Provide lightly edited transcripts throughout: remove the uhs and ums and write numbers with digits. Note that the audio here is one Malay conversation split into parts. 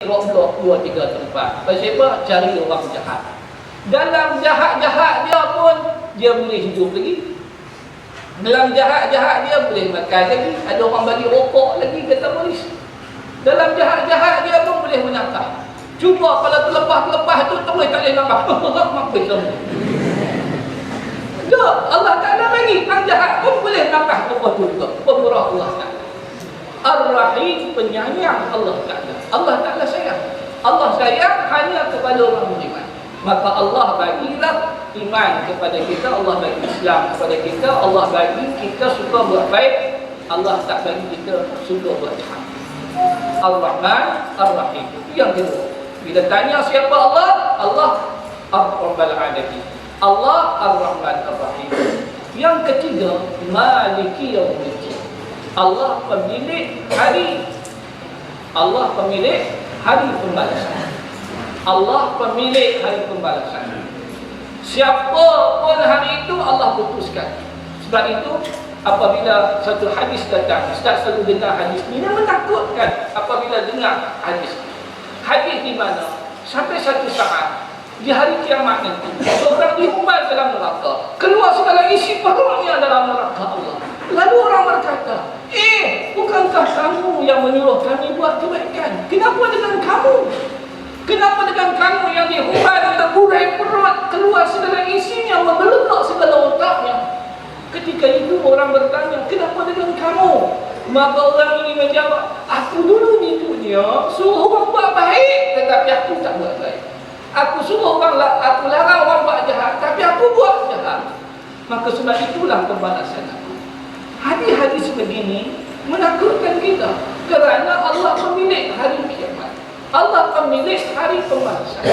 roblok 2-3 tempat. Pasal apa? Cari orang jahat. Dalam jahat-jahat dia pun dia boleh hidup lagi. Dalam jahat-jahat dia boleh makan lagi. Ada orang bagi rokok lagi, kata polis. Dalam jahat-jahat dia pun boleh menangkap. Cuba kalau terlepas-lepas tu terus tak boleh nampak. Mampus semua. Tak, Allah Ta'ala bagi. Hang jahat pun boleh nampak apa tu juga. Pemurah Allah Ta'ala. Ar-Rahim, penyayang Allah Ta'ala. Allah Ta'ala sayang. Allah sayang hanya kepada orang beriman. Maka Allah bagilah iman kepada kita, Allah bagi Islam kepada kita, Allah bagi kita suka buat baik, Allah tak bagi kita suka buat jahat. Ar-Rahman, Ar-Rahim. Itu yang kedua. Bila tanya siapa Allah? Allah Ar-Rabbul Alamin. Allah Ar-Rahman Ar-Rahim. Yang ketiga, Maliki Yaumiddin. Allah pemilik hari. Allah pemilik hari pembalasan. Allah pemilik hari pembalasan. Siapa pun hari itu Allah putuskan. Sebab itu apabila satu hadis datang, Ustaz selalu dengar hadis ni, dia menakutkan apabila dengar hadis. Hadis di mana sampai satu saat di hari kiamat nanti seorang dihumban dalam neraka, keluar segala isi perutnya dalam neraka Allah. Lalu orang berkata, bukankah kamu yang menyuruh kami buat kebaikan? Kenapa dengan kamu? Kenapa dengan kamu yang dihumban terburai perut, keluar segala isinya, membelengak segala otaknya? Ketika itu orang bertanya, kenapa dengan kamu? Maka orang ini menjawab, aku dulu di dunia suruh orang buat baik, tetapi aku tak buat baik. Aku suruh orang, aku larang orang buat jahat, tapi aku buat jahat. Maka sebab itulah pembalasan aku. Hadis-hadis begini menakutkan kita, kerana Allah pemilik hari kiamat. Allah pemilik hari pembalasan.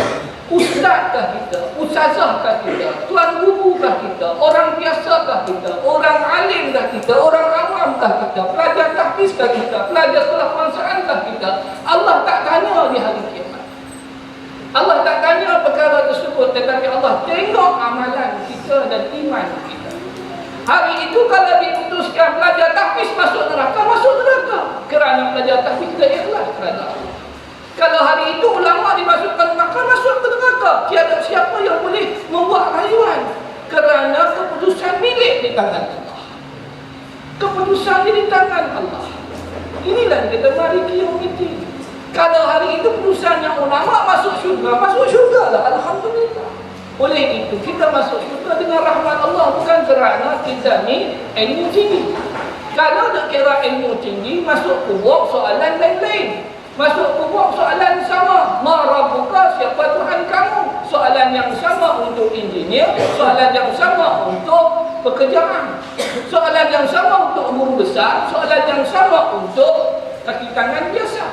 Ustazkah kita, ustazahkah kita, tuan gurukah kita, orang biasakah kita, orang alimkah kita, orang awamkah kita, pelajar tahfidzkah kita, pelajar sekolah kebangsaankah kita? Allah tak tanya di hari kiamat. Allah tak tanya perkara tersebut, tetapi Allah tengok amalan kita dan iman kita. Hari itu kalau diputuskan pelajar tahfiz masuk neraka, kerana pelajar tahfiz tidak ikhlas kerana Allah. Kalau hari itu ulama dimasukkan neraka, masuk ke neraka. Tiada siapa yang boleh membuat rayuan, kerana keputusan milik di tangan Allah. Keputusan di tangan Allah. Inilah yang kita Maliki Yaumiddin. Kalau hari itu keputusan yang ulama masuk syurga lah, alhamdulillah. Oleh itu kita masuk syurga dengan rahmat Allah, bukan kerana kita ni ilmu tinggi. Kalau nak kira ilmu tinggi, masuk kubur soalan lain-lain. Masuk kubur soalan sama, ma rabbuka, siapa Tuhan kamu? Soalan yang sama untuk engineer, soalan yang sama untuk pekerjaan, soalan yang sama untuk guru besar, soalan yang sama untuk kaki tangan biasa.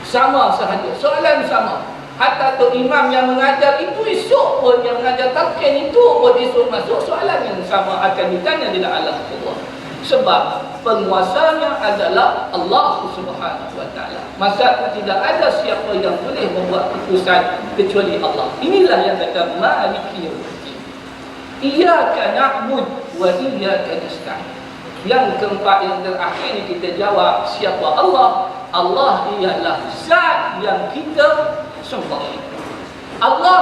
Sama sahaja, soalan sama. Hatta tu imam yang mengajar itu esok pun, yang mengajar talqin itu pun esok masuk soalan yang sama akan ditanya di alam Allah. Sebab penguasanya adalah Allah Subhanahu wa taala. Masa tidak ada siapa yang boleh membuat keputusan kecuali Allah. Inilah yang kata Maliki Yaumiddin. Iyyaka na'bud wa iyyaka nasta'in. Yang keempat, yang terakhir ni kita jawab siapa Allah. Allah ialah zat yang kita sembah. Allah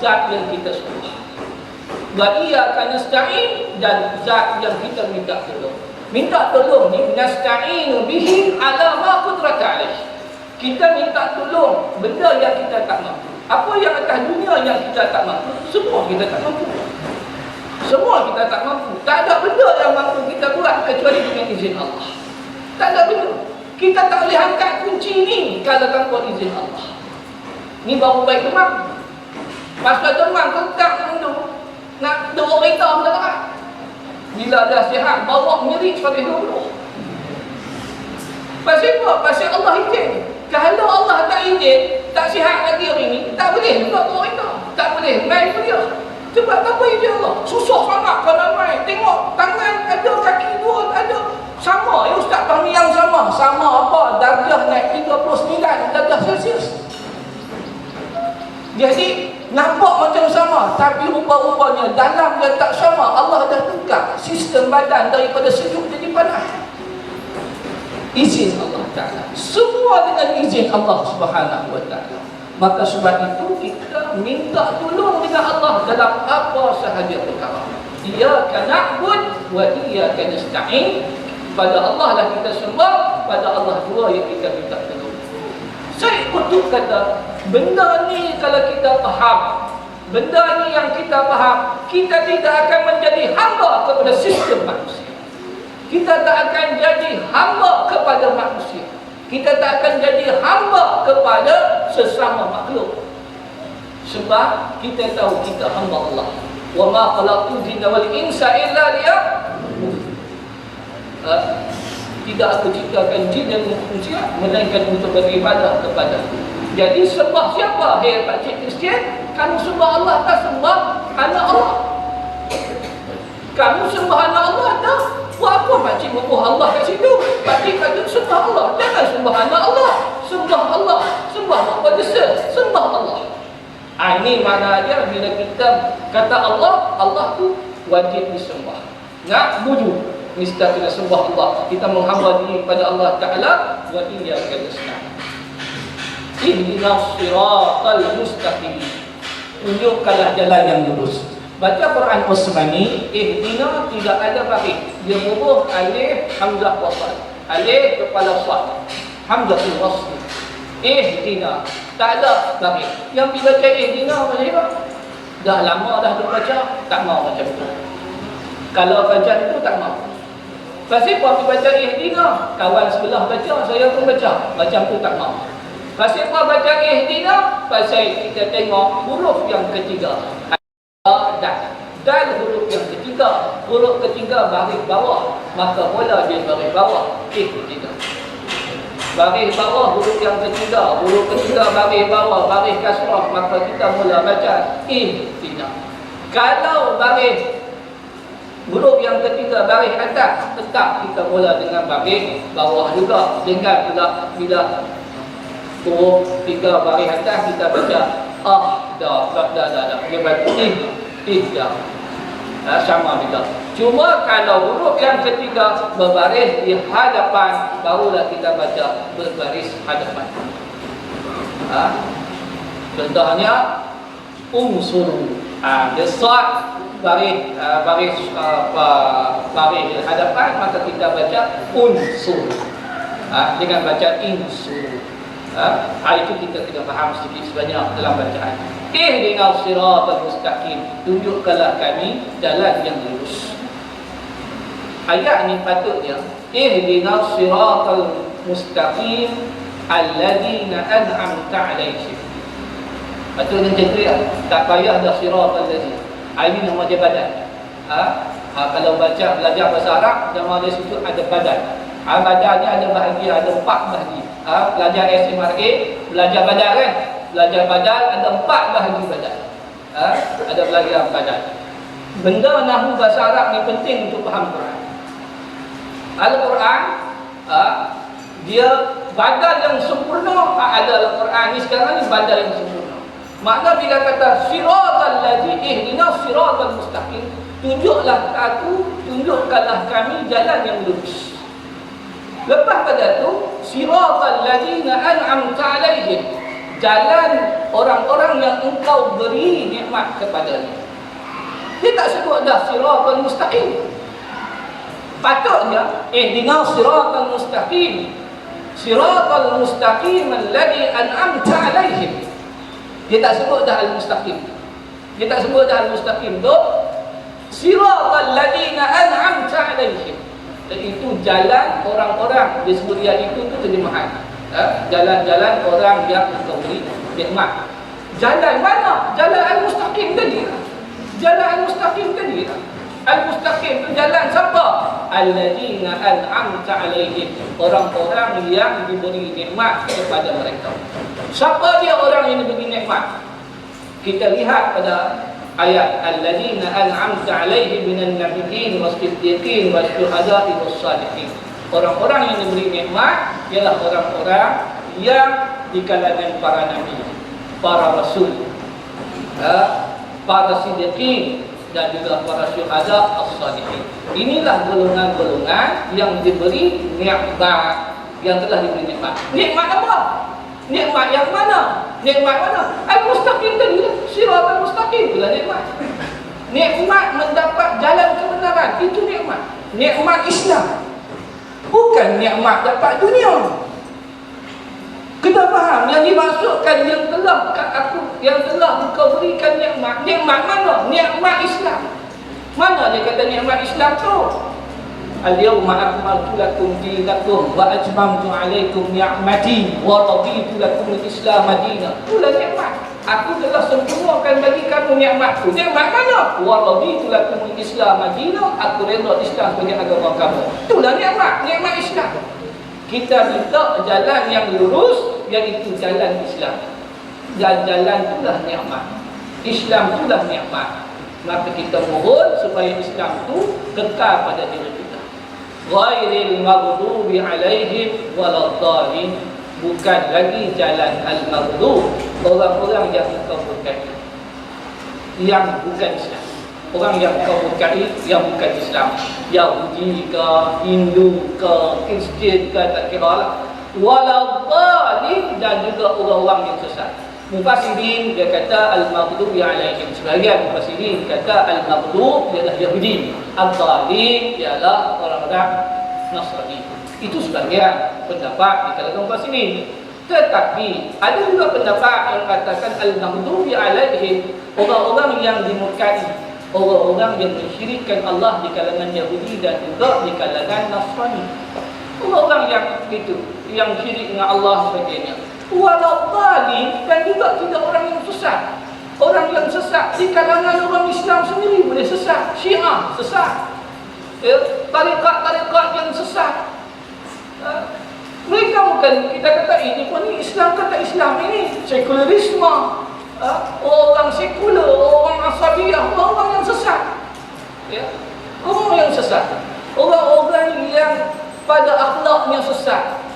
zat yang kita sembah. Wa iyyaka nasta'in, dan zat yang kita minta tolong. Minta tolong ni nasta'inu bihi ala ma qudrata alaih. Kita minta tolong benda yang kita tak mampu. Apa yang atas dunia yang kita tak mampu, semua kita tak mampu. Semua kita tak mampu. Tak ada benda yang mampu kita buat kecuali dengan izin Allah. Tak ada benda. Kita tak boleh angkat kunci ni kalau tanpa izin Allah. Ni baru baik demam. Pasal demam ketak dulu. Nak dua kereta mendarat. Bila dah sihat, bawa nyeri 120. Pasal apa? Pasal Allah izin. Kalau Allah tak izin, tak sihat lagi hari ni, tak boleh juga bawa kereta. Tak boleh main kuliah. Sebab tak apa izin Allah. Susah sangat kalau main. Tengok tangan ada, kaki dua ada. Sama ya Ustaz Fahmi, yang sama. Sama apa? Darjah naik 39 darjah Celsius. Jadi nampak macam sama, tapi rupa-rupanya dalam dia tak sama. Allah dah tukar sistem badan daripada sejuk jadi panas. Izin Allah. Ta'ala. Semua dengan izin Allah Subhanahu wa Ta'ala. Maka sebab itu kita minta tolong dengan Allah dalam apa sahaja perkara. Iyyaka na'bud wa iyyaka nasta'in. Pada Allah lah kita sembah, pada Allah jua yang kita minta tolong. Syekh Qutb kata, benda ni kalau kita faham, benda ni yang kita faham, kita tidak akan menjadi hamba kepada sistem manusia. Kita tak akan jadi hamba kepada manusia. Kita tak akan jadi hamba kepada sesama makhluk. Sebab kita tahu kita hamba Allah. Wa ma khalaqtul jinna wal insa illa liya'budun. Tidak aku ciptakan jin dan manusia melainkan untuk beribadah kepada aku. Jadi sembah siapa? Hei pakcik Kristian, kamu sembah Allah tak sembah anak Allah? Kamu sembah anak Allah tak? Buat apa pakcik membuh Allah kat situ? Pakcik kata sembah Allah. Jangan sembah anak Allah. Sembah Allah. Sembah apa desa? Sembah Allah. Ini mana dia bila kita kata Allah, Allah tu wajib disembah. Nak buju, mesti kena sembah Allah. Kita menghamba diri kepada Allah Ta'ala. Wa iyyaka nasta'in. Ihdinas siratal mustaqim. Tunjukkanlah jalan yang lurus. Baca Quran Utsmani, ihdina tidak ada baris. Dia huruf alif, hamzah, wasal. Alif kepala sad. Hamzatul wasl. Ihdina. Tak ada baris. Yang dibaca ihdina macam apa? Dah lama dah dibaca, tak mau macam tu. Kalau baca itu tak mau. Pasal apa dibaca ihdina? Kawan sebelah baca, saya pun baca. Macam tu tak mau. Pasal apa baca ihdina? Pasal kita tengok huruf yang ketiga. Dan huruf yang ketiga, huruf ketiga baris bawah, maka mula dia baris bawah, ketiga. Baris bawah huruf yang ketiga, huruf ketiga baris bawah, baris kasrah, maka kita mula baca tidak. Kalau baris huruf yang ketiga baris atas, tetap kita mula dengan baris bawah juga. Dengan bila huruf tiga baris atas kita baca dah. Dia baca tidak. Sama juga. Cuma kalau huruf yang ketiga berbaris di hadapan, barulah kita baca berbaris hadapan. Contohnya unsuru. Dia sad baris hadapan, maka kita baca unsur. Dengan baca insur. Itu kita kena faham sedikit sebanyak dalam bacaan. Ihdinas siratal mustaqim. Tunjukkanlah kami jalan yang lurus. Ayat ni patutnya ihdinas siratal mustaqim alladzina an'amta 'alaihim. Patutnya macam tu ya. Tak payah dah siratal ladzina. Ini nama dia badan. Kalau baca belajar bahasa Arab, nama dia situ ada badan. Badannya ada bahagian, ada 4 bahagian. Belajar SMRA, belajar badan kan? Belajar badan ada 4 bahagi badan. Ada belajar badan. Benda nahwu bahasa Arab ni penting untuk faham Quran. Al-Quran dia badan yang sempurna. Ada Al-Quran ni sekarang ni badan yang sempurna. Makna bila kata siratal ladzi ihdinas siratal mustaqim, tunjukkanlah kami jalan yang lurus. Lepas pada tu siratal ladzina an'amta 'alaihim, jalan orang-orang yang engkau beri nikmat kepadanya. Dia tak sebut dah siratal mustaqim. Patutnya ihdinas siratal mustaqim. Siratal mustaqim alladzi an'amta 'alaihim. Dia tak sebut dah al-mustaqim. Dia tak sebut dah al-mustaqim tu. Siratal ladzina an'amta 'alaihim. Dan itu jalan orang-orang, disebut yang itu terjemahan. Jalan-jalan orang yang engkau beri nikmat. Jalan mana? Jalan al-mustaqim tadi. Jalan al-mustaqim tadi. Al-mustaqim itu jalan siapa? Alladzina an'amta 'alaihim. Orang-orang yang diberi nikmat kepada mereka. Siapa dia orang yang diberi nikmat? Kita lihat pada ayat alladzina an'amta 'alaihim minan nabiyyin was-siddiqin wasyuhada'i was-shalihin. Orang-orang yang diberi nikmat ialah orang-orang yang di kalangan para nabi, para rasul, para siddiqin dan juga para syuhada as-shalihin. Inilah golongan-golongan yang diberi nikmat yang telah diberi nikmat. Nikmat apa? Nikmat yang mana? Nikmat mana? Al-Mustaqim tadi lah. Siratal Mustaqim itulah nikmat. Nikmat mendapat jalan kebenaran, itu nikmat. Nikmat Islam. Bukan nikmat dapat dunia. Kita faham yang dimaksudkan yang telah engkau berikan nikmat. Nikmat mana? Nikmat Islam. Mana dia kata nikmat Islam tu? Al-yawma akmaltu lakum dinakum wa atmamtu alaikum ni'mati wa raditu lakum al-Islam madinah. Itulah nikmat. Aku telah sempurnakan bagi kamu nikmatku. Nikmat mana? Wa raditu lakum al-Islam madinah. Aku redha Islam sebagai agama kamu. Itulah nikmat, nikmat Islam. Kita minta jalan yang lurus, iaitu jalan Islam. Dan jalan itulah nikmat. Islam itulah nikmat. Maka kita mohon supaya Islam itu kekal pada diri kita. Ghairil maghdubi alaihim waladdallin. Bukan lagi jalan al-maghdub, orang-orang yang engkau berkati, yang bukan Islam. Orang yang engkau berkati yang bukan Islam, Yahudi ke, Hindu ke, Kristian ke, tak kira lah. Waladdallin, dan juga orang-orang yang sesat. Mufassirin dia kata al-maghdubi alaihim. Sebagian mufassirin kata al-maghdub ialah Yahudi, ad-dallin ialah orang-orang Nasrani. Itu sebagian pendapat di kalangan mufassirin. Tetapi ada juga pendapat yang katakan al-maghdubi alaihim, orang-orang yang dimurkai, orang-orang yang mensyirikkan Allah di kalangan Yahudi dan juga di kalangan Nasrani. Orang-orang yang itu, yang syirik dengan Allah sebagainya. Waladdallin, dan juga tidak orang yang sesat. Orang yang sesat di kalangan orang Islam sendiri boleh sesat. Syiah sesat, tarikat-tarikat yang sesat. Mereka bukan, kita kata ini pun ni Islam, kata Islam ini sekularisme, orang sekular, orang asabiyah, orang yang sesat, orang yang sesat, orang-orang yang pada akhlaknya sesat.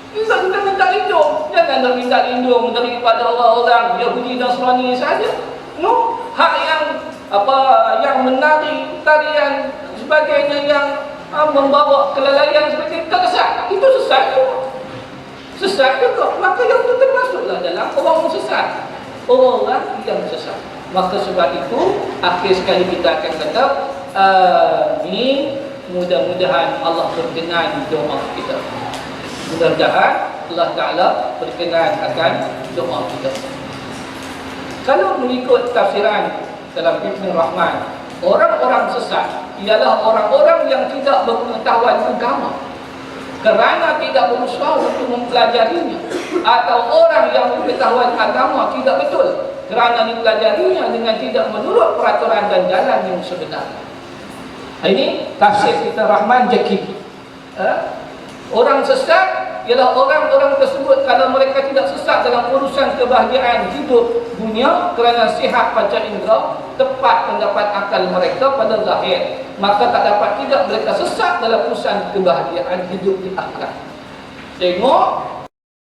Kita minta lindung. Jangan minta lindung daripada orang-orang Yahudi dan Nasrani saja. No, hak yang yang menari tarian sebagainya, yang membawa kelalaian sebagainya, tak sesat. Itu sesat juga. Sesat juga. Maka yang itu termasuklah dalam orang yang sesat. Orang yang sesat. Maka sebab itu akhir sekali kita akan kata mudah-mudahan Allah berkenan doa kita. Mudah-mudahan Allah Ta'ala berkenan akan doa kita. Kalau mengikut tafsiran dalam Ibn Rahman, orang-orang sesat ialah orang-orang yang tidak berpengetahuan agama kerana tidak berusaha untuk mempelajarinya, atau orang yang pengetahuan agama tidak betul kerana dipelajarinya dengan tidak menurut peraturan dan jalan yang sebenarnya. Ini tafsir kita Rahman Jaki. Orang sesat ialah orang-orang tersebut kalau mereka tidak sesat dalam urusan kebahagiaan hidup dunia kerana sihat panca indera, tepat pendapat akal mereka pada zahir, maka tak dapat tidak mereka sesat dalam urusan kebahagiaan hidup di akhirat. Tengok